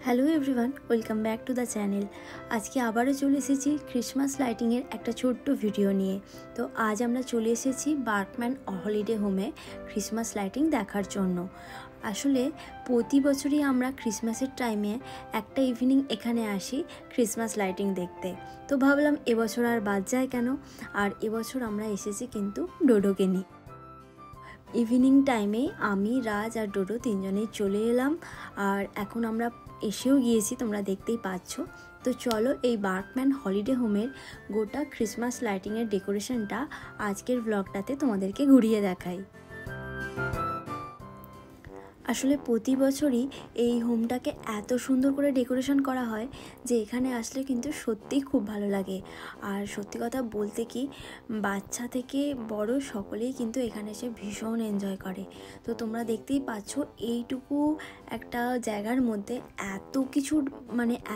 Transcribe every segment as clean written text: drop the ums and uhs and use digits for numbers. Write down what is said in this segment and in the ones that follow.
Hello everyone, welcome back to the channel. আজকে আবারও চলে এসেছি ক্রিসমাস লাইটিংয়ের একটা ছোট্ট ভিডিও নিয়ে। তো আজ আমরা চলে এসেছি বার্কম্যান হলিডে হোমে ক্রিসমাস লাইটিং দেখার জন্য। আসলে প্রতি বছরই আমরা ক্রিসমাসের টাইমে একটা ইভিনিং এখানে আসি ক্রিসমাস লাইটিং দেখতে। তো ভাবলাম এবছর আর বাদ যায় কেন, আর এবছর আমরা এসেছি কিন্তু ডোডোকে নিয়ে। ইভিনিং টাইমে আমি, রাজ আর ডোডো তিনজনেই চলে এলাম, আর এখন আমরা এসেও গিয়েছি, তোমরা দেখতেই পাচ্ছ। তো চলো এই বার্কম্যান হলিডে হোমের গোটা ক্রিসমাস লাইটিংয়ের ডেকোরেশনটা আজকের ব্লগটাতে তোমাদেরকে ঘুরিয়ে দেখাই। আসলে প্রতি বছরই এই হোমটাকে এত সুন্দর করে ডেকোরেশন করা হয় যে এখানে আসলে কিন্তু সত্যিই খুব ভালো লাগে। আর সত্যি কথা বলতে কি, বাচ্চা থেকে বড় সকলেই কিন্তু এখানে এসে ভীষণ এনজয় করে। তো তোমরা দেখতেই পাচ্ছ এইটুকু একটা জায়গার মধ্যে এত কিছু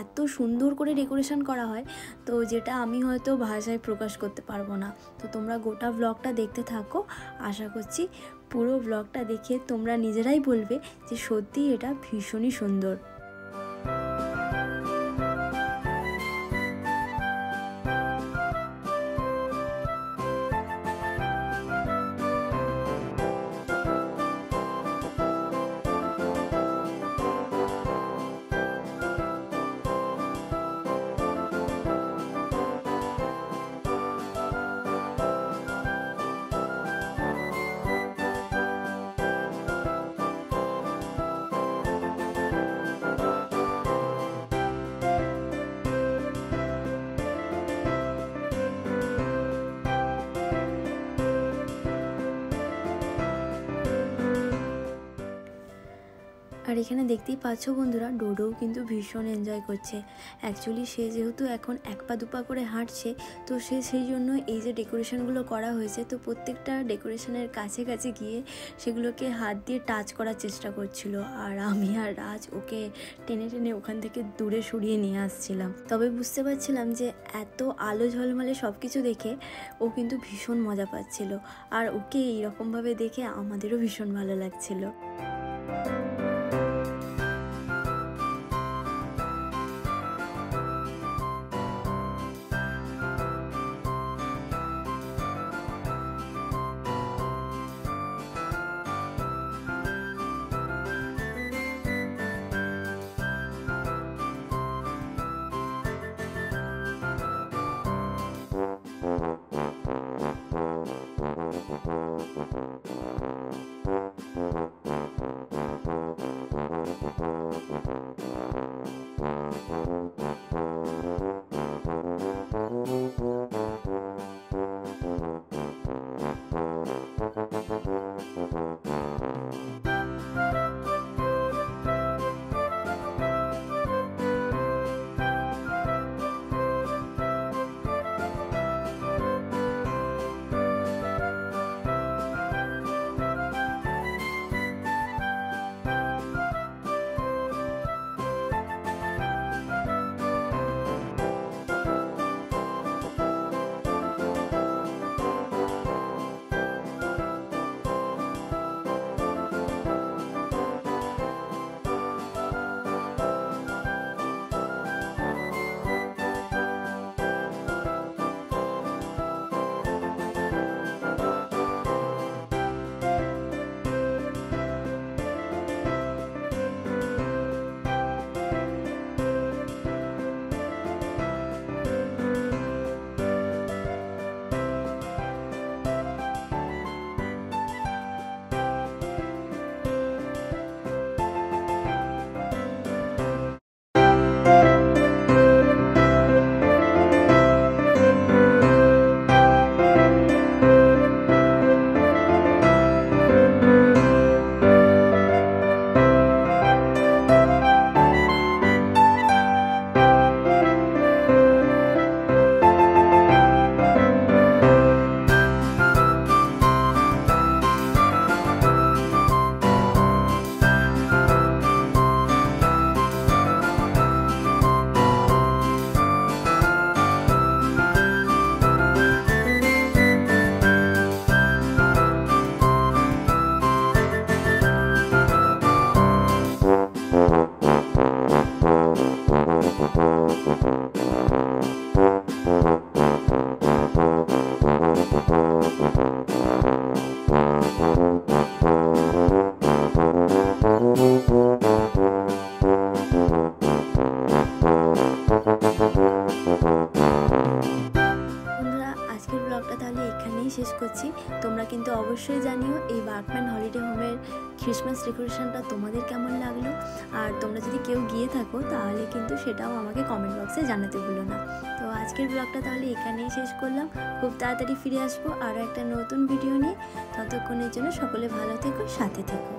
এত সুন্দর করে ডেকোরেশন করা হয়, তো যেটা আমি হয়তো ভাষায় প্রকাশ করতে পারবো না। তো তোমরা গোটা ব্লগটা দেখতে থাকো, আশা করছি পুরো ব্লগটা দেখে তোমরা নিজেরাই বলবে যে সত্যি এটা ভীষণই সুন্দর। আর এখানে দেখতেই পাচ্ছ বন্ধুরা, ডোডোও কিন্তু ভীষণ এনজয় করছে। অ্যাকচুয়ালি সে যেহেতু এখন এক পা দুপা করে হাঁটছে, তো সে সেই জন্য এই যে ডেকোরেশনগুলো করা হয়েছে, তো প্রত্যেকটা ডেকোরেশনের কাছে কাছে গিয়ে সেগুলোকে হাত দিয়ে টাচ করার চেষ্টা করছিল। আর আমি আর রাজ ওকে টেনে টেনে ওখান থেকে দূরে সরিয়ে নিয়ে আসছিলাম। তবে বুঝতে পারছিলাম যে এত আলো ঝলমলে সব কিছু দেখে ও কিন্তু ভীষণ মজা পাচ্ছিল, আর ওকে এইরকমভাবে দেখে আমাদেরও ভীষণ ভালো লাগছিল। ব্লগটা তাহলে এখানেই শেষ করছি। তোমরা কিন্তু অবশ্যই জানিও এই বার্কম্যান হলিডে হোমের ক্রিসমাস ডেকোরেশনটা তোমাদের কেমন লাগলো। আর তোমরা যদি কেউ গিয়ে থাকো তাহলে কিন্তু সেটাও আমাকে কমেন্ট বক্সে জানাতে ভুলো না। তো আজকের ব্লগটা তাহলে এখানেই শেষ করলাম। খুব তাড়াতাড়ি ফিরে আসবো আরও একটা নতুন ভিডিও নিয়ে। ততক্ষণের জন্য সকলে ভালো থেকো, সাথে থেকো।